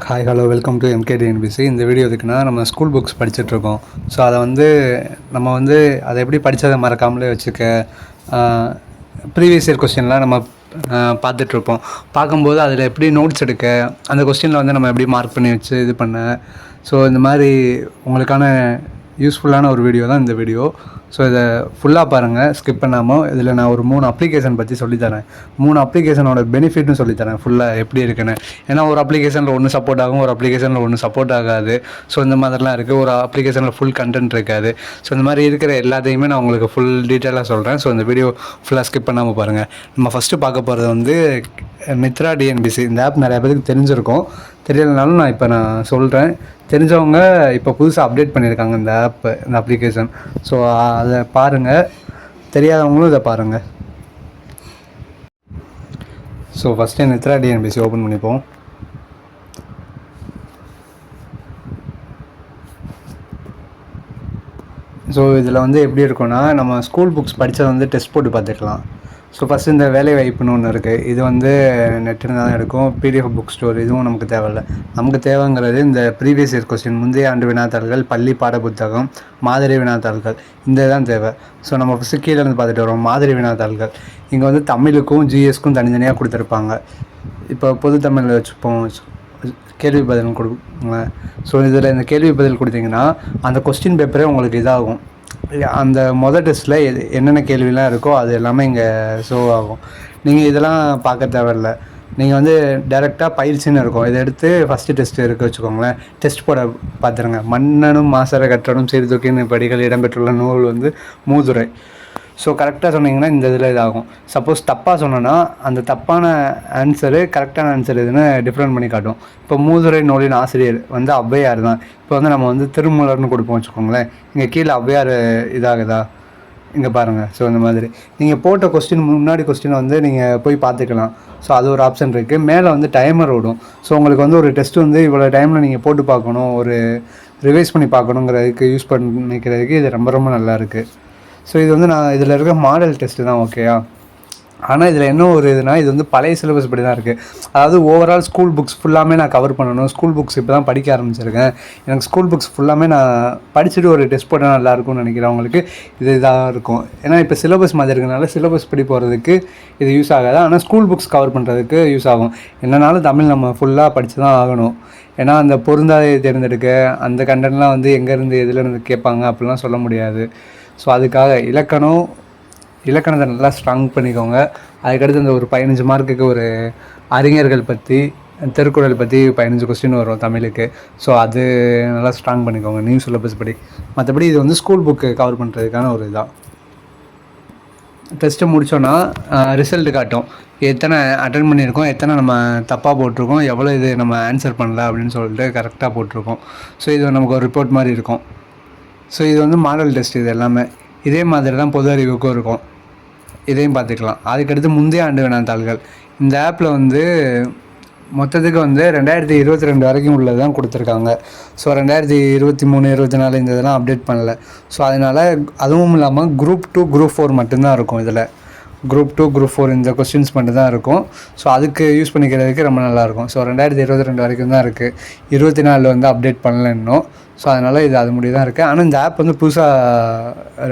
Hi hello welcome to MKDNBC. இந்த video எதுக்குன்னா, நம்ம ஸ்கூல் புக்ஸ் படிச்சுட்ருக்கோம். ஸோ அதை நம்ம அதை எப்படி படித்ததை மறக்காமலே வச்சுக்க ப்ரீவியஸ் இயர் கொஸ்டின்லாம் நம்ம பார்த்துட்ருப்போம். பார்க்கும்போது அதில் எப்படி நோட்ஸ் எடுக்க, அந்த கொஸ்டினில் நம்ம எப்படி மார்க் பண்ணி வச்சு இது பண்ண. ஸோ இந்த மாதிரி உங்களுக்கான யூஸ்ஃபுல்லான ஒரு வீடியோ தான் இந்த வீடியோ. ஸோ இதை ஃபுல்லாக பாருங்கள், ஸ்கிப் பண்ணாமல். இதில் நான் ஒரு 3 அப்ளிகேஷன் பற்றி சொல்லித்தரேன். 3 அப்ளிகேஷனோட பெனிஃபிட்னு சொல்லித்தரேன் ஃபுல்லாக எப்படி இருக்குன்னு. ஏன்னா ஒரு அப்ளிகேஷனில் ஒன்று சப்போர்ட் ஆகும், ஒரு அப்ளிகேஷனில் ஒன்று சப்போர்ட் ஆகாது. ஸோ இந்த மாதிரிலாம் இருக்குது. ஒரு அப்ளிகேஷனில் ஃபுல் கண்டென்ட் இருக்காது. ஸோ இந்த மாதிரி இருக்கிற எல்லாத்தையுமே நான் உங்களுக்கு ஃபுல் டீட்டெயிலாக சொல்கிறேன். ஸோ இந்த வீடியோ ஃபுல்லாக ஸ்கிப் பண்ணாமல் பாருங்கள். நம்ம ஃபஸ்ட்டு பார்க்க போகிறது மித்ரா டிஎன்பிசி. இந்த ஆப் நிறையா பேருக்கு தெரிஞ்சிருக்கும். தெரியலனாலும் நான் சொல்கிறேன். தெரிஞ்சவங்க இப்போ புதுசாக அப்டேட் பண்ணியிருக்காங்க இந்த ஆப், இந்த அப்ளிகேஷன். ஸோ அதை பாருங்கள், தெரியாதவங்களும் இதை பாருங்கள். So first Mithra TNPSC open பண்ணிப்போம். ஸோ இதில் எப்படி இருக்குன்னா, நம்ம ஸ்கூல் புக்ஸ் படித்ததை டெஸ்ட் போட்டு பார்த்துக்கலாம். ஸோ ஃபஸ்ட்டு இந்த வேலை வாய்ப்புன்னு ஒன்று இருக்குது. இது நெட்டு தான் இருக்கும். பிடிஎஃப் புக் ஸ்டோர் இதுவும் நமக்கு தேவையில்லை. நமக்கு தேவைங்கிறது இந்த ப்ரீவியஸ் இயர் கொஸ்டின், முந்தைய ஆண்டு வினாத்தாள்கள், பள்ளி பாட புத்தகம், மாதிரி வினாத்தாள்கள், இந்த தான் தேவை. ஸோ நம்ம ஃபஸ்ட்டு கீழே இருந்து பார்த்துட்டு வரோம். மாதிரி வினாத்தாள்கள் இங்கே தமிழுக்கும் ஜிஎஸ்க்கும் தனித்தனியாக கொடுத்துருப்பாங்க. இப்போ பொது தமிழில் வச்சுப்போம், கேள்வி பதில் கொடுங்க. ஸோ இதில் இந்த கேள்வி பதில் கொடுத்தீங்கன்னா அந்த கொஸ்டின் பேப்பரே உங்களுக்கு இதாகும். அந்த மொதல் டெஸ்ட்டில் என்னென்ன கேள்விலாம் இருக்கோ அது எல்லாமே இங்கே ஷோ ஆகும். நீங்கள் இதெல்லாம் பார்க்க தேவையில்லை. நீங்கள் டைரெக்டாக பயிற்சின்னு இருக்கும். இதை எடுத்து ஃபஸ்ட்டு டெஸ்ட்டு இருக்குது வச்சுக்கோங்களேன். டெஸ்ட் போட பார்த்துருங்க. மன்னனும் மாசற கற்றனும் சீர்தூக்கின் படிகள் இடம்பெற்றுள்ள நூல் மூதுரை. ஸோ கரெக்டாக சொன்னீங்கன்னா இந்த இதில் இதாகும். சப்போஸ் தப்பாக சொன்னோன்னா அந்த தப்பான ஆன்சரு கரெக்டான ஆன்சர் எதுன்னு டிஃப்ரெண்ட் பண்ணி காட்டும். இப்போ மூதுரை நூலின் ஆசிரியர் ஔவையார் தான். இப்போ நம்ம திருமூலர்னு கொடுப்போம் வச்சுக்கோங்களேன். இங்கே கீழே ஔவையார் இதாகுதா, இங்கே பாருங்கள். ஸோ இந்த மாதிரி நீங்கள் போட்ட கொஸ்டின், முன்னாடி கொஸ்டினை நீங்கள் போய் பார்த்துக்கலாம். ஸோ அது ஒரு ஆப்ஷன் இருக்குது. மேலே டைமர் ஓடும். ஸோ உங்களுக்கு ஒரு டெஸ்ட் இவ்வளோ டைமில் நீங்கள் போட்டு பார்க்கணும், ஒரு ரிவைஸ் பண்ணி பார்க்கணுங்கிறதுக்கு யூஸ் பண்ணிக்கிறதுக்கு இது ரொம்ப ரொம்ப நல்லா இருக்குது. ஸோ இது நான் இதில் இருக்க மாடல் டெஸ்ட்டு தான், ஓகேயா. ஆனால் இதில் என்ன ஒரு இதுனா, இது பழைய சிலபஸ் படி தான் இருக்குது. அதாவது ஓவரால் ஸ்கூல் புக்ஸ் ஃபுல்லாமே நான் கவர் பண்ணணும். ஸ்கூல் புக்ஸ் இப்போ தான் படிக்க ஆரம்பிச்சிருக்கேன். எனக்கு ஸ்கூல் புக்ஸ் ஃபுல்லாமே நான் படிச்சுட்டு ஒரு டெஸ்ட் போட்டால் நல்லாயிருக்கும்னு நினைக்கிறவங்களுக்கு இது இதாக இருக்கும். ஏன்னா இப்போ சிலபஸ் மாதிரி இருக்கிறனால சிலபஸ் படி போகிறதுக்கு இது யூஸ் ஆகாது. ஆனால் ஸ்கூல் புக்ஸ் கவர் பண்ணுறதுக்கு யூஸ் ஆகும். என்னன்னாலும் தமிழ் நம்ம ஃபுல்லாக படித்து தான் ஆகணும். ஏன்னா அந்த பொருந்தாதையை தேர்ந்தெடுக்க, அந்த கண்டென்ட்லாம் எங்கேருந்து எதுலேருந்து கேட்பாங்க அப்படிலாம் சொல்ல முடியாது. ஸோ அதுக்காக இலக்கணத்தை நல்லா ஸ்ட்ராங் பண்ணிக்கோங்க. அதுக்கடுத்து அந்த ஒரு 15 மார்க்குக்கு ஒரு அறிஞர்கள் பற்றி, திருக்குறள் பற்றி 15 கொஸ்டின் வரும் தமிழுக்கு. ஸோ அது நல்லா ஸ்ட்ராங் பண்ணிக்கோங்க நியூ சிலபஸ் படி. மற்றபடி இது ஸ்கூல் புக்கு கவர் பண்ணுறதுக்கான ஒரு இதாக. டெஸ்ட்டு முடித்தோன்னா ரிசல்ட் காட்டும். எத்தனை அட்டன் பண்ணியிருக்கோம், எத்தனை நம்ம தப்பாக போட்டிருக்கோம், எவ்வளோ இது நம்ம ஆன்சர் பண்ணல அப்படின்னு சொல்லிட்டு கரெக்டாக போட்டிருக்கோம். ஸோ இது நமக்கு ஒரு ரிப்போர்ட் மாதிரி இருக்கும். ஸோ இது மாடல் டெஸ்ட். இது எல்லாமே இதே மாதிரி தான் பொது அறிவுக்கும் இருக்கும். இதையும் பார்த்துக்கலாம். அதுக்கடுத்து முந்தைய ஆண்டு வினாத்தாள்கள். இந்த ஆப்பில் மொத்தத்துக்கு 2022 வரைக்கும் உள்ளது தான் கொடுத்துருக்காங்க. ஸோ 2023, 24 இந்த இதெல்லாம் அப்டேட் பண்ணல. ஸோ அதனால் அதுவும் இல்லாமல் குரூப் 2, குரூப் 4 மட்டும்தான் இருக்கும். இதில் குரூப் 2, குரூப் 4 இந்த கொஸ்டின்ஸ் மட்டும் தான் இருக்கும். ஸோ அதுக்கு யூஸ் பண்ணிக்கிறதுக்கு ரொம்ப நல்லாயிருக்கும். ஸோ 2022 வரைக்கும் தான் இருக்குது. 24 அப்டேட் பண்ணல இன்னும். ஸோ அதனால் இது அது முடிய தான் இருக்குது. ஆனால் இந்த ஆப் புதுசாக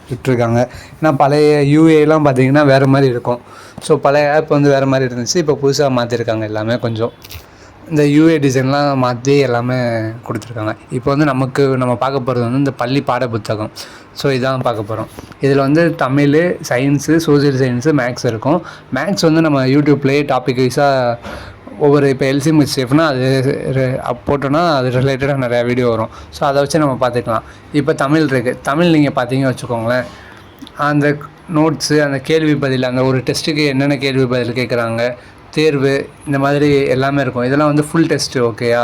விட்டுருக்காங்க. ஏன்னா பழைய யூஏலாம் பார்த்திங்கன்னா வேறு மாதிரி இருக்கும். ஸோ பழைய ஆப் வேறு மாதிரி இருந்துச்சு. இப்போ புதுசாக மாற்றிருக்காங்க. எல்லாமே கொஞ்சம் இந்த யூஏ டிசைன்லாம் மாற்றி எல்லாமே கொடுத்துருக்காங்க. இப்போ நம்ம பார்க்க போகிறது இந்த பள்ளி பாட புத்தகம். ஸோ இதான் பார்க்க போகிறோம். இதில் Tamil, science, social science, maths இருக்கும். மேக்ஸ் நம்ம யூடியூப்லேயே டாபிக் வைஸாக ஒவ்வொரு இப்போ எல்சிஎம் ஹெச்எஃப்னா அது போட்டோன்னா அது ரிலேட்டடாக நிறையா வீடியோ வரும். ஸோ அதை வச்சு நம்ம பார்த்துக்கலாம். இப்போ தமிழ் இருக்குது. தமிழ் நீங்கள் பார்த்தீங்க வச்சுக்கோங்களேன், அந்த நோட்ஸு, அந்த கேள்வி பதில், அந்த ஒரு டெஸ்ட்டுக்கு என்னென்ன கேள்வி பதில் கேட்குறாங்க, தேர்வு, இந்த மாதிரி எல்லாமே இருக்கும். இதெல்லாம் ஃபுல் டெஸ்ட்டு, ஓகேயா.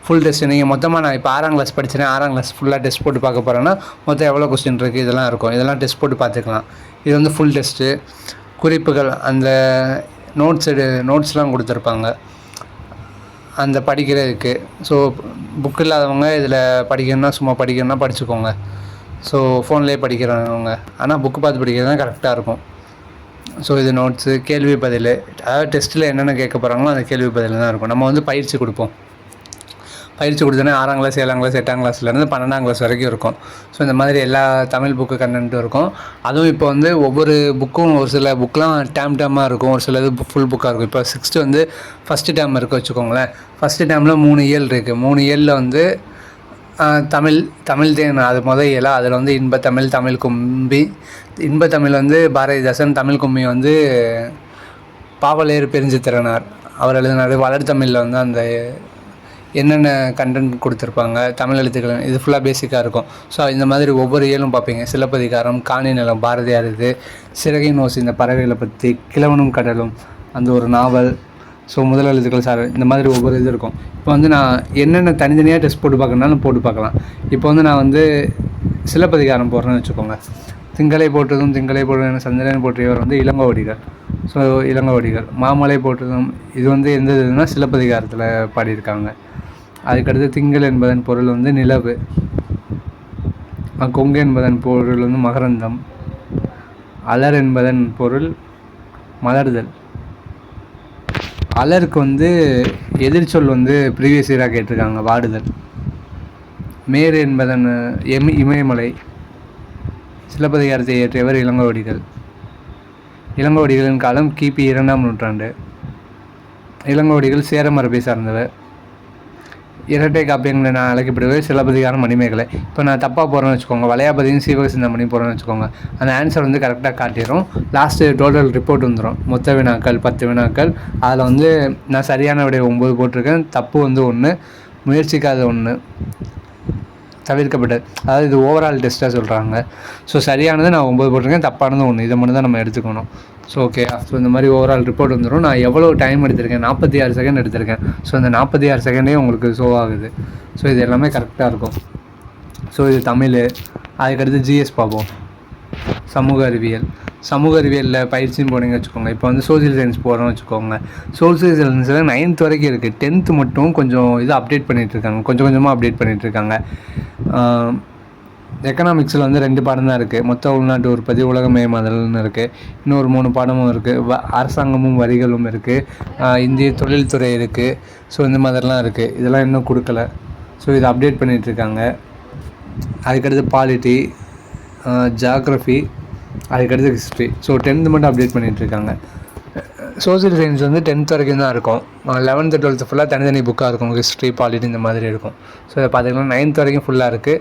ஃபுல் டெஸ்ட்டு நீங்கள் மொத்தமாக நான் இப்போ 6ஆம் கிளாஸ் படித்தேன்னா 6ஆம் கிளாஸ் ஃபுல்லாக டெஸ்ட் போட்டு பார்க்க போகிறேன்னா மொத்தம் எவ்வளோ கொஸ்டின் இருக்குது இதெல்லாம் இருக்கும். இதெல்லாம் டெஸ்ட் போட்டு பார்த்துக்கலாம். இது ஃபுல் டெஸ்ட்டு. குறிப்புகள், அந்த நோட்ஸ்லாம் கொடுத்துருப்பாங்க அந்த படிக்கிறதுக்கு. ஸோ புக் இல்லாதவங்க இதில் படிக்கணும்னா சும்மா படிக்கணும்னா படிச்சுக்கோங்க. ஸோ ஃபோன்லேயே படிக்கிறவங்க, ஆனால் புக்கு பார்த்து படிக்கிறது தான் கரெக்டாக இருக்கும். ஸோ இது நோட்ஸு, கேள்வி பதில், அதாவது டெஸ்ட்டில் என்னென்ன கேட்க போகிறாங்களோ அந்த கேள்வி பதில் தான் இருக்கும். நம்ம பயிற்சி கொடுப்போம். பயிற்சி கொடுத்தோன்னே 6ஆம் கிளாஸ் 7ஆம் கிளாஸ் 8ஆம் கிளாஸ்லேருந்து 12ஆம் கிளாஸ் வரைக்கும் இருக்கும். ஸோ இந்த மாதிரி எல்லா தமிழ் புக்கு கண்டென்ட்டும் இருக்கும். அதுவும் இப்போ வந்து ஒவ்வொரு புக்கும் ஒரு சில புக்கெலாம் டேமாக இருக்கும், ஒரு சில இது ஃபுல் புக்காக இருக்கும். இப்போ 6th வந்து ஃபஸ்ட்டு டேம் இருக்குது வச்சுக்கோங்களேன். ஃபஸ்ட்டு டேமில் 3 இயல் இருக்குது. 3 இயலில் வந்து தமிழ் தேன் அது இயலா. அதில் வந்து இன்பத்தமிழ், தமிழ் கும்மி. இன்பத்தமிழ் வந்து பாரதிதாசன், தமிழ் கும்மி வந்து பாவலேறு பெருஞ்சித்திரனார் அவர் எழுதினார். வளர்தமிழில் வந்து அந்த என்னென்ன கண்டென்ட் கொடுத்துருப்பாங்க, தமிழ் எழுத்துக்கள், இது ஃபுல்லாக பேசிக்காக இருக்கும். ஸோ இந்த மாதிரி ஒவ்வொரு இயலும் பார்ப்பீங்க. சிலப்பதிகாரம், காணி நிலம், பாரதியார் இது, சிறகின் ஓசை இந்த பறவைகளை பற்றி, கிழவனும் கடலும் அந்த ஒரு நாவல், ஸோ முதல் எழுத்துக்கள் சார், இந்த மாதிரி ஒவ்வொரு இது இருக்கும். இப்போ வந்து நான் என்னென்ன தனித்தனியாக டெஸ்ட் போட்டு பார்க்கணுனாலும் போட்டு பார்க்கலாம். இப்போ வந்து நான் வந்து சிலப்பதிகாரம் போடுறேன்னு வச்சுக்கோங்க. திங்களை போட்டதும் சந்திரன் போற்றியவர் வந்து இளங்கோவடிகள். ஸோ இளங்கோவடிகள். மாமலை போட்டதும் இது வந்து எந்த இதுனா சிலப்பதிகாரத்தில் பாடியிருக்காங்க. அதுக்கடுத்து திங்கள் என்பதன் பொருள் வந்து நிலவு, கொங்கு என்பதன் பொருள் வந்து மகரந்தம், அலர் என்பதன் பொருள் மலர்தல். அலருக்கு வந்து எதிர்ச்சொல் வந்து ப்ரீவியஸ் இயராக கேட்டிருக்காங்க, வாடுதல். மேரு என்பதன் இமயமலை. சிலப்பதிகாரத்தை இயற்றியவர் இளங்கோவடிகள். இளங்கோவடிகளின் காலம் கிபி 2ஆம் நூற்றாண்டு. இளங்கோவடிகள் சேர மரபை சார்ந்தவர். இரட்டை காப்பியங்களை நான் அழைக்கப்படுவது சிலப்பதிகாரம், மணிமேகலை. இப்போ நான் தப்பாக போகிறேன்னு வச்சுக்கோங்க, வளையாபதியும் சீவகசிந்தாமணி போகிறேன்னு வச்சுக்கோங்க, அந்த ஆன்சர் வந்து கரெக்டாக காட்டிடும். லாஸ்ட்டு டோட்டல் ரிப்போர்ட் வந்துடும். மொத்த வினாக்கள் 10 வினாக்கள். அதில் வந்து நான் சரியான விடை 9 போட்டிருக்கேன், தப்பு வந்து 1, முயற்சிக்காத 1, தவிர்க்கப்பட்டது. அதாவது இது ஓவரால் டெஸ்ட்டாக சொல்கிறாங்க. ஸோ சரியானது நான் 9 போட்டிருக்கேன், தப்பானது 1. இதை மட்டும் தான் நம்ம எடுத்துக்கணும். So okay. ஸோ இந்த மாதிரி ஓவரால் ரிப்போர்ட் வந்துடும். நான் எவ்வளோ டைம் எடுத்திருக்கேன், 46 செகண்ட் எடுத்திருக்கேன். ஸோ இந்த 46 செகண்டே உங்களுக்கு ஷோ ஆகுது. ஸோ இது எல்லாமே கரெக்டாக இருக்கும். ஸோ இது தமிழ். அதுக்கடுத்து ஜிஎஸ் பார்ப்போம். சமூக அறிவியலில் பயிற்சின்னு போனீங்க வச்சுக்கோங்க. இப்போ வந்து சோசியல் சயின்ஸ் போகிறோன்னு வச்சுக்கோங்க. சோசியல் சயின்ஸில் 9th வரைக்கும் இருக்குது. 10th மட்டும் கொஞ்சம் இது அப்டேட் பண்ணிகிட்ருக்காங்க, கொஞ்சம் கொஞ்சமாக அப்டேட் பண்ணிகிட்ருக்காங்க. எக்கனாமிக்ஸில் வந்து 2 பாடம் தான் இருக்குது. மொத்த உள்நாட்டு உற்பத்தி, உலகமயமாதல்னு இருக்குது. இன்னொரு 3 பாடமும் இருக்குது. அரசாங்கமும் வரிகளும் இருக்குது. இந்திய தொழில்துறை இருக்குது. ஸோ இந்த மாதிரிலாம் இருக்குது. இதெல்லாம் இன்னும் கொடுக்கல. ஸோ இதை அப்டேட் பண்ணிகிட்ருக்காங்க. அதுக்கடுத்து பாலிட்டி, ஜாக்ரஃபி, அதுக்கடுத்து ஹிஸ்ட்ரி. ஸோ 10th மட்டும் அப்டேட் பண்ணிகிட்ருக்காங்க. சோசியல் சயின்ஸ் வந்து 10th வரைக்கும் தான் இருக்கும். 11th 12th ஃபுல்லாக தனித்தனி புக்காக இருக்கும். ஹிஸ்ட்ரி, பாலிட்டி இந்த மாதிரி இருக்கும். ஸோ இதை பார்த்திங்கன்னா 9th வரைக்கும் ஃபுல்லாக இருக்குது.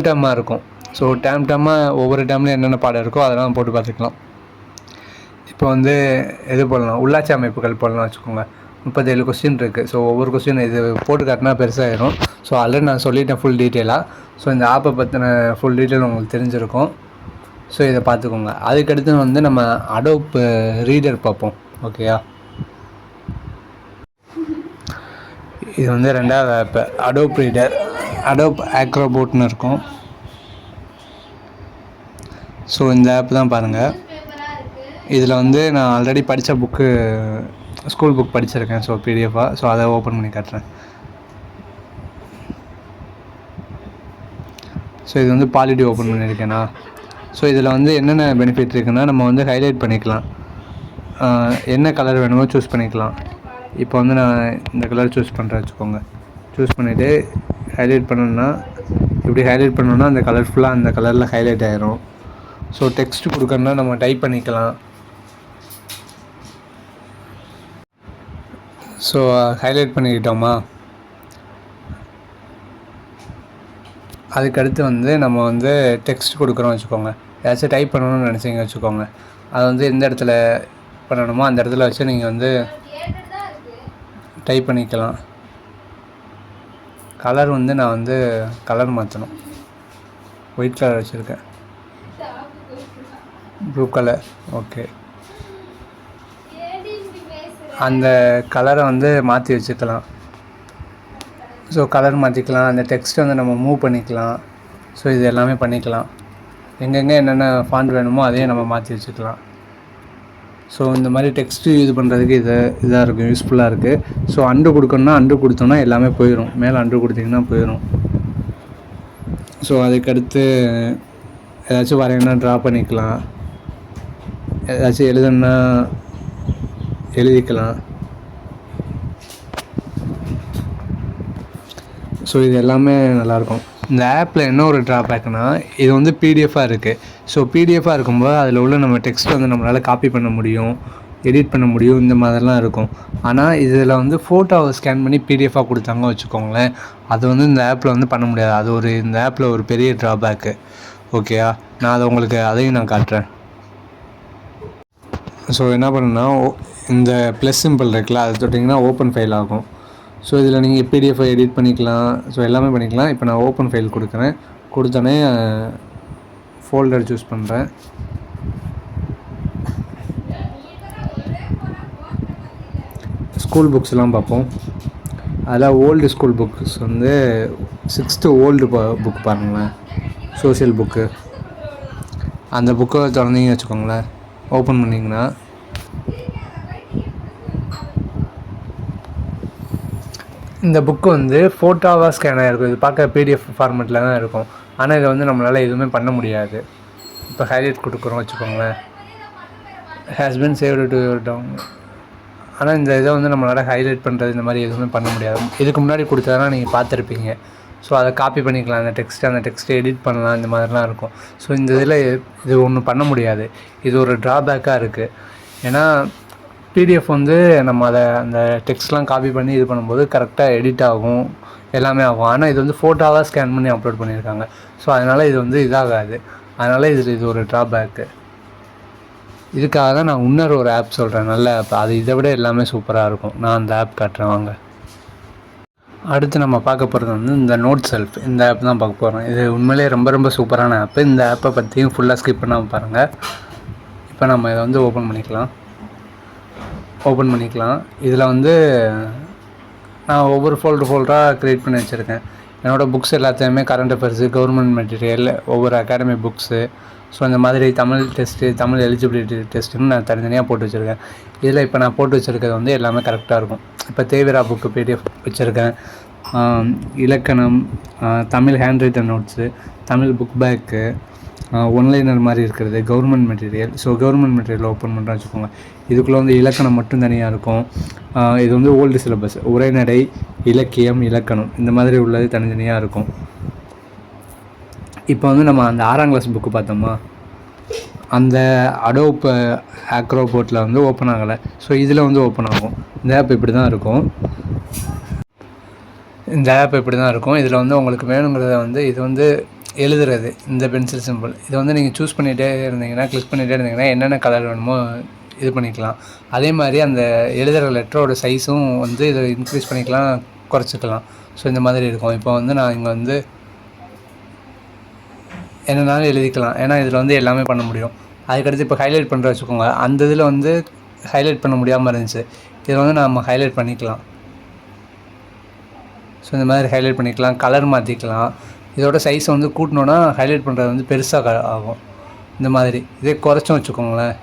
டேமாக இருக்கும். ஸோ டேமாக ஒவ்வொரு டேம்லேயும் என்னென்ன பாடம் இருக்கோ அதெல்லாம் போட்டு பார்த்துக்கலாம். இப்போ வந்து எது போடலாம், உள்ளாட்சி அமைப்புகள் போடலாம் வச்சுக்கோங்க. 37 கொஸ்டின் இருக்குது. ஸோ ஒவ்வொரு கொஸ்டின் இது போட்டு காட்டினா பெருசாகிடும். ஸோ ஆல்ரெடி நான் சொல்லிட்டேன் ஃபுல் டீட்டெயிலாக. ஸோ இந்த ஆப்பை பற்றின ஃபுல் டீட்டெயில் உங்களுக்கு தெரிஞ்சிருக்கும். ஸோ இதை பார்த்துக்கோங்க. அதுக்கடுத்து வந்து நம்ம அடோப் ரீடர் பார்ப்போம். ஓகேயா, இது வந்து 2வது ஆப்பு அடோப் ரீடர். அடோப் ஆக்ரோபோட்னு இருக்கும். ஸோ இந்த ஆப் தான் பாருங்கள். இதில் வந்து நான் ஆல்ரெடி படித்த புக்கு, ஸ்கூல் புக் படிச்சிருக்கேன். ஸோ பிடிஎஃபாக. ஸோ அதை ஓப்பன் பண்ணி காட்டுறேன். ஸோ இது வந்து பாலிட்டி ஓப்பன் பண்ணியிருக்கேனா. ஸோ இதில் வந்து என்னென்ன பெனிஃபிட் இருக்குன்னா, நம்ம வந்து ஹைலைட் பண்ணிக்கலாம், என்ன கலர் வேணுமோ சூஸ் பண்ணிக்கலாம். இப்போ வந்து நான் இந்த கலர் சூஸ் பண்ணுறேன் வச்சுக்கோங்க. சூஸ் பண்ணிவிட்டு ஹைலைட் பண்ணணுன்னா, இப்படி ஹைலைட் பண்ணோன்னா அந்த கலர் ஃபுல்லாக அந்த கலரில் ஹைலைட் ஆகிரும். ஸோ டெக்ஸ்ட் கொடுக்கணுன்னா நம்ம டைப் பண்ணிக்கலாம். ஸோ ஹைலைட் பண்ணிக்கிட்டோமா, அதுக்கடுத்து வந்து நம்ம வந்து டெக்ஸ்ட் கொடுக்குறோம் வச்சுக்கோங்க. ஏதாச்சும் டைப் பண்ணணும்னு நினச்சிங்க வச்சுக்கோங்க. அது வந்து எந்த இடத்துல பண்ணணுமோ அந்த இடத்துல வச்சு நீங்கள் வந்து டைப் பண்ணிக்கலாம். கலர் வந்து நான் வந்து கலர் மாற்றணும். ஒயிட் கலர் வச்சுருக்கேன், ப்ளூ கலர். ஓகே, அந்த கலரை வந்து மாற்றி வச்சுக்கலாம். ஸோ கலர் மாற்றிக்கலாம். அந்த டெக்ஸ்ட்டை வந்து நம்ம மூவ் பண்ணிக்கலாம். ஸோ இது எல்லாமே பண்ணிக்கலாம். எங்கெங்கே என்னென்ன ஃபாண்ட் வேணுமோ அதையும் நம்ம மாற்றி வச்சுக்கலாம். ஸோ இந்த மாதிரி டெக்ஸ்ட்டு யூஸ் பண்ணுறதுக்கு இதாக இருக்கும், யூஸ்ஃபுல்லாக இருக்குது. ஸோ அண்டு கொடுக்கணுன்னா அண்டு கொடுத்தோன்னா எல்லாமே போயிடும். மேலே அண்டு கொடுத்திங்கன்னா போயிடும். ஸோ அதுக்கடுத்து ஏதாச்சும் வரையணுன்னா ட்ரா பண்ணிக்கலாம். ஏதாச்சும் எழுதணுன்னா எழுதிக்கலாம். ஸோ இது எல்லாமே நல்லாயிருக்கும். இந்த ஆப்பில் என்ன ஒரு ட்ராபேக்னால் இது வந்து பிடிஎஃபாக இருக்குது. ஸோ பிடிஎஃபாக இருக்கும்போது அதில் உள்ள நம்ம டெக்ஸ்ட் வந்து நம்மளால் காப்பி பண்ண முடியும், எடிட் பண்ண முடியும், இந்த மாதிரிலாம் இருக்கும். ஆனால் இதில் வந்து ஃபோட்டோவை ஸ்கேன் பண்ணி பிடிஎஃபாக கொடுத்தாங்க வச்சுக்கோங்களேன், அது வந்து இந்த ஆப்பில் வந்து பண்ண முடியாது. அது ஒரு இந்த ஆப்பில் ஒரு பெரிய ட்ராபேக்கு. ஓகேயா, நான் அதை உங்களுக்கு அதையும் நான் காட்டுறேன். ஸோ என்ன பண்ணுன்னா, இந்த ப்ளஸ் சிம்பிள் இருக்குல்ல, அதை தொட்டிங்கன்னா ஓப்பன் ஃபைல் ஆகும். ஸோ இதில் நீங்கள் பிடிஎஃபை எடிட் பண்ணிக்கலாம், ஸோ எல்லாமே பண்ணிக்கலாம். இப்போ நான் ஓப்பன் ஃபைல் கொடுக்குறேன். கொடுத்தோன்னே ஃபோல்டர் சூஸ் பண்ணுறேன். ஸ்கூல் புக்ஸ்லாம் பார்ப்போம். அதில் ஓல்டு ஸ்கூல் புக்ஸ் வந்து 6th ஓல்டு புக் பாருங்களேன், சோஷியல் புக்கு. அந்த புக்கை திறந்தீங்க வச்சுக்கோங்களேன், ஓப்பன் பண்ணிங்கன்னா இந்த புக்கு வந்து ஃபோட்டோவாக ஸ்கேன் ஆகிருக்கும். இது பார்க்க பிடிஎஃப் ஃபார்மெட்டில் தான் இருக்கும். ஆனால் இதை வந்து நம்மளால் எதுவுமே பண்ண முடியாது. இப்போ ஹைலைட் கொடுக்குறோம் வச்சுக்கோங்களேன், ஹேஸ்பின் சேவ்டு டு டவுன். ஆனால் இந்த இதை வந்து நம்மளால் ஹைலைட் பண்ணுறது இந்த மாதிரி எதுவுமே பண்ண முடியாது. இதுக்கு முன்னாடி கொடுத்ததெல்லாம் நீங்கள் பார்த்துருப்பீங்க. ஸோ அதை காப்பி பண்ணிக்கலாம், அந்த டெக்ஸ்ட்டை எடிட் பண்ணலாம், இந்த மாதிரிலாம் இருக்கும். ஸோ இந்த இதில் இது ஒன்றும் பண்ண முடியாது. இது ஒரு ட்ராபேக்காக இருக்குது. ஏன்னா பிடிஎஃப் வந்து நம்ம அந்த டெக்ஸ்ட்லாம் காப்பி பண்ணி இது பண்ணும்போது கரெக்டாக எடிட் ஆகும், எல்லாமே ஆகும். ஆனால் இது வந்து ஃபோட்டோவாக ஸ்கேன் பண்ணி அப்லோட் பண்ணியிருக்காங்க. ஸோ அதனால் இது வந்து இதாகாது. அதனால் இது ஒரு ட்ராபேக்கு. இதுக்காக தான் நான் இன்னொரு ஒரு ஆப் சொல்கிறேன், நல்ல ஆப். அது இதை விட எல்லாமே சூப்பராக இருக்கும். நான் அந்த ஆப் காட்டுறேன் வாங்க. அடுத்து நம்ம பார்க்க போகிறது வந்து இந்த நோட் செல்ஃப். இந்த ஆப் தான் பார்க்க போகிறோம். இது உண்மையிலே ரொம்ப ரொம்ப சூப்பரான ஆப்பு. இந்த ஆப்பை பற்றியும் ஃபுல்லாக ஸ்கிப் பண்ணாமல் பாருங்கள். இப்போ நம்ம இதை வந்து ஓப்பன் பண்ணிக்கலாம். இதில் வந்து நான் ஒவ்வொரு ஃபோல்டராக க்ரியேட் பண்ணி வச்சுருக்கேன். என்னோடய புக்ஸ் எல்லாத்தையுமே கரண்ட் அஃபேர்ஸு, கவர்மெண்ட் மெட்டீரியல், ஒவ்வொரு அகாடமி புக்ஸு, ஸோ இந்த மாதிரி தமிழ் டெஸ்ட்டு, தமிழ் எலிஜிபிலிட்டி டெஸ்ட்டுன்னு நான் தனித்தனியாக போட்டு வச்சுருக்கேன். இதில் இப்போ நான் போட்டு வச்சுருக்கிறது வந்து எல்லாமே கரெக்டாக இருக்கும். இப்போ தேவிரா புக்கு பிடிஎஃப் வச்சுருக்கேன், இலக்கணம், Tamil hand written notes, Tamil book bag, one-liner மாதிரி இருக்கிறது, government material. So government material open பண்ணுறேன் வச்சுக்கோங்க. இதுக்குள்ளே வந்து இலக்கணம் மட்டும் தனியாக இருக்கும். இது வந்து ஓல்டு சிலபஸ், உரைநடை, இலக்கியம், இலக்கணம், இந்த மாதிரி உள்ளது தனித்தனியாக இருக்கும். இப்போ வந்து நம்ம அந்த 6ஆம் கிளாஸ் புக்கு பார்த்தோமா, அந்த அடோப் ஆக்ரோபோர்ட்டில் வந்து ஓப்பன் ஆகலை. ஸோ இதில் வந்து ஓப்பன் ஆகும். இந்த ஆப் இப்படி தான் இருக்கும். இதில் வந்து உங்களுக்கு வேணுங்கிறத வந்து இது வந்து எழுதுறது, இந்த பென்சில் சிம்பிள். இதை வந்து நீங்கள் சூஸ் பண்ணிகிட்டே இருந்தீங்கன்னா, கிளிக் பண்ணிகிட்டே இருந்தீங்கன்னா என்னென்ன கலர் வேணுமோ இது பண்ணிக்கலாம். அதே மாதிரி அந்த எழுதுகிற லெட்டரோட சைஸும் வந்து இதை இன்க்ரீஸ் பண்ணிக்கலாம், குறைச்சிக்கலாம். ஸோ இந்த மாதிரி இருக்கும். இப்போ வந்து நான் இங்கே வந்து என்னென்னாலும் எழுதிக்கலாம், ஏன்னா இதில் வந்து எல்லாமே பண்ண முடியும். அதுக்கடுத்து இப்போ ஹைலைட் பண்ணுற வச்சுக்கோங்க, அந்த இதில் வந்து ஹைலைட் பண்ண முடியாமல் இருந்துச்சு. இதில் வந்து நம்ம ஹைலைட் பண்ணிக்கலாம். ஸோ இந்த மாதிரி ஹைலைட் பண்ணிக்கலாம், கலர் மாற்றிக்கலாம். இதோட சைஸை வந்து கூட்டினோன்னா ஹைலைட் பண்ணுறது வந்து பெருசாக ஆகும். இந்த மாதிரி இதே குறைச்சும் வச்சுக்கோங்களேன்,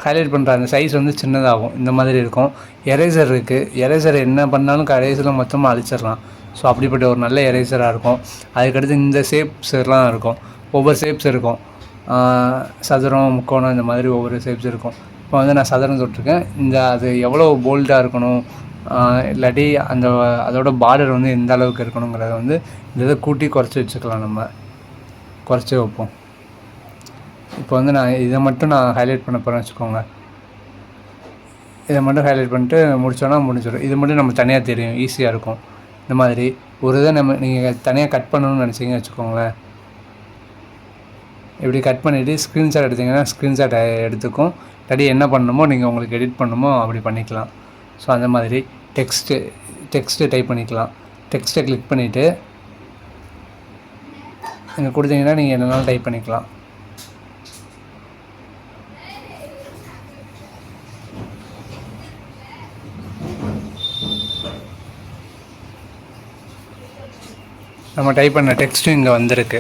ஹைலைட் பண்ணுற அந்த சைஸ் வந்து சின்னதாகும். இந்த மாதிரி இருக்கும். எரேசர் இருக்குது. எரேசர் என்ன பண்ணாலும் கடைசியில் மொத்தமாக அழிச்சிடலாம். ஸோ அப்படிப்பட்ட ஒரு நல்ல எரேசராக இருக்கும். அதுக்கடுத்து இந்த ஷேப்ஸ்லாம் இருக்கும், ஒவ்வொரு ஷேப்ஸ் இருக்கும், சதுரம், முக்கோணம், இந்த மாதிரி ஒவ்வொரு ஷேப்ஸ் இருக்கும். இப்போ வந்து நான் சதுரம் தொட்டிருக்கேன். அது எவ்வளோ போல்டாக இருக்கணும், இல்லாட்டி அதோட பார்டர் வந்து எந்த அளவுக்கு இருக்கணுங்கிறத வந்து இந்த இதை கூட்டி குறைச்சி வச்சுக்கலாம். நம்ம குறைச்சி வைப்போம். இப்போ வந்து இதை மட்டும் நான் ஹைலைட் பண்ண போகிறேன்னு வச்சுக்கோங்க. இதை மட்டும் ஹைலைட் பண்ணிட்டு முடிச்சிடும். இது மட்டும் நம்ம தனியாக தெரியும், ஈஸியாக இருக்கும். இந்த மாதிரி ஒரு இதை நீங்கள் தனியாக கட் பண்ணணும்னு நினச்சிங்கன்னு வச்சுக்கோங்களேன். இப்படி கட் பண்ணிவிட்டு ஸ்க்ரீன்ஷாட் எடுத்திங்கன்னா ஸ்க்ரீன்ஷாட் எடுத்துக்கும். இல்லாட்டி என்ன பண்ணணுமோ நீங்கள் உங்களுக்கு எடிட் பண்ணணுமோ அப்படி பண்ணிக்கலாம். ஸோ அந்த மாதிரி டெக்ஸ்ட்டு டைப் பண்ணிக்கலாம். டெக்ஸ்ட்டை கிளிக் பண்ணிவிட்டு இங்கே கொடுத்தீங்கன்னா நீங்கள் என்னென்னாலும் டைப் பண்ணிக்கலாம். நம்ம டைப் பண்ண டெக்ஸ்ட்டும் இங்கே வந்திருக்கு.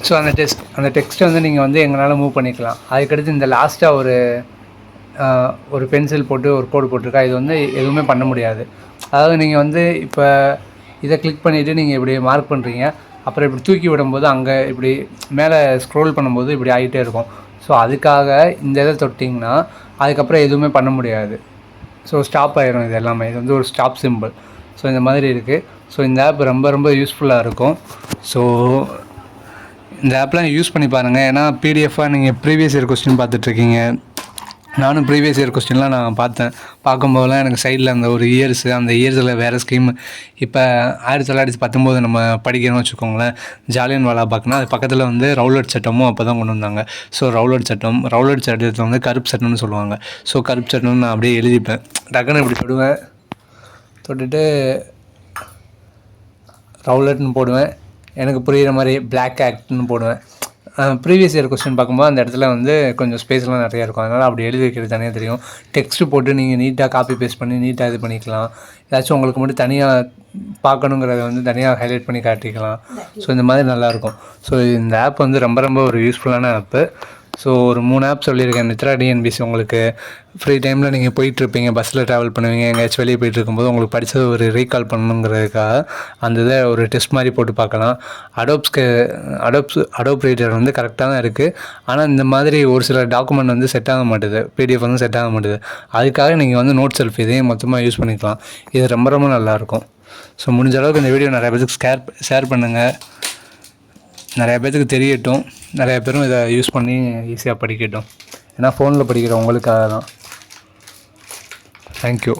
ஸோ அந்த டெக்ஸ்ட்டை வந்து நீங்கள் வந்து எங்களால் மூவ் பண்ணிக்கலாம். அதுக்கடுத்து இந்த லாஸ்ட்டாக ஒரு பென்சில் போட்டு ஒரு கோடு போட்டிருக்கா, இது வந்து எதுவுமே பண்ண முடியாது. அதாவது நீங்கள் வந்து இப்போ இதை கிளிக் பண்ணிவிட்டு நீங்கள் இப்படி மார்க் பண்ணுறீங்க, அப்புறம் இப்படி தூக்கி விடும்போது அங்கே இப்படி மேலே ஸ்க்ரோல் பண்ணும்போது இப்படி ஆகிட்டே இருக்கும். ஸோ அதுக்காக இந்த இதை தொட்டிங்கன்னா அதுக்கப்புறம் எதுவுமே பண்ண முடியாது. ஸோ ஸ்டாப் ஆயிரும் இது எல்லாமே. இது வந்து ஒரு ஸ்டாப் சிம்பிள். ஸோ இந்த மாதிரி இருக்குது. ஸோ இந்த ஆப் ரொம்ப ரொம்ப யூஸ்ஃபுல்லாக இருக்கும். ஸோ இந்த ஆப்லாம் யூஸ் பண்ணி பாருங்கள். ஏன்னா பிடிஎஃபாக நீங்கள் ப்ரீவியஸ் இயர் கொஸ்டின் பார்த்துட்ருக்கீங்க. நானும் ப்ரீவியஸ் இயர் கொஸ்டின்லாம் நான் பார்த்தேன். பார்க்கும்போதெல்லாம் எனக்கு சைடில் அந்த ஒரு இயர்ஸு, அந்த இயர்ஸில் வேறு ஸ்கீம். இப்போ 1919 நம்ம படிக்கிறோம்னு வச்சுக்கோங்களேன், ஜாலியன் வாலாபாக்னா அது பக்கத்தில் வந்து ரவுலட் சட்டமும் அப்போ தான் கொண்டு வந்தாங்க. ஸோ ரவுலட் சட்டத்தில் வந்து கருப்பு சட்டம்னு சொல்லுவாங்க. ஸோ கருப்பு சட்டம்னு நான் அப்படியே எழுதிப்பேன். டக்குன்னு இப்படி தொட்டுட்டு ரவுலட்னு போடுவேன். எனக்கு புரிகிற மாதிரி பிளாக் ஆக்ட்னு போடுவேன். ப்ரீவியஸ் இயர் கொஸ்டின் பார்க்கும்போது அந்த இடத்துல வந்து கொஞ்சம் ஸ்பேஸ்லாம் நிறையா இருக்கும். அதனால் அப்படி எழுதி வைக்கிறது தனியாக தெரியும். டெக்ஸ்ட்டு போட்டு நீங்கள் நீட்டாக காப்பி பேஸ்ட் பண்ணி நீட்டாக இது பண்ணிக்கலாம். ஏதாச்சும் உங்களுக்கு மட்டும் தனியாக பார்க்கணுங்கிறத வந்து தனியாக ஹைலைட் பண்ணி காட்டிக்கலாம். ஸோ இந்த மாதிரி நல்லாயிருக்கும். ஸோ இந்த ஆப் வந்து ரொம்ப ரொம்ப ஒரு யூஸ்ஃபுல்லான ஆப்பு. ஸோ ஒரு 3 ஆப் சொல்லியிருக்கேன். மித்ரா டிஎன்பிசி உங்களுக்கு ஃப்ரீ டைமில் நீங்கள் போயிட்டுருப்பீங்க, பஸ்ஸில் ட்ராவல் பண்ணுவீங்க, எங்கேயாச்சும் வெளியே போயிட்டு இருக்கும்போது உங்களுக்கு படித்தது ஒரு ரீகால் பண்ணணுங்கிறதுக்காக அந்த இதை ஒரு டெஸ்ட் மாதிரி போட்டு பார்க்கலாம். அடோப் ரீடர் வந்து கரெக்டாக தான் இருக்குது. ஆனால் இந்த மாதிரி ஒரு சில டாக்குமெண்ட் வந்து செட் ஆக மாட்டுது, பிடிஎஃப் வந்து செட் ஆக மாட்டுது. அதுக்காக நீங்கள் வந்து நோட் செல்ஃப் இதையும் மொத்தமாக யூஸ் பண்ணிக்கலாம். இது ரொம்ப ரொம்ப நல்லாயிருக்கும். ஸோ முடிஞ்ச அளவுக்கு இந்த வீடியோ நிறைய பேருக்கு ஷேர் பண்ணுங்கள். நிறையா பேர்த்துக்கு தெரியட்டும். நிறையா பேரும் இதை யூஸ் பண்ணி ஈஸியாக படிக்கட்டும். ஏன்னா ஃபோனில் படிக்கிறவங்களுக்காக தான். தேங்க்யூ.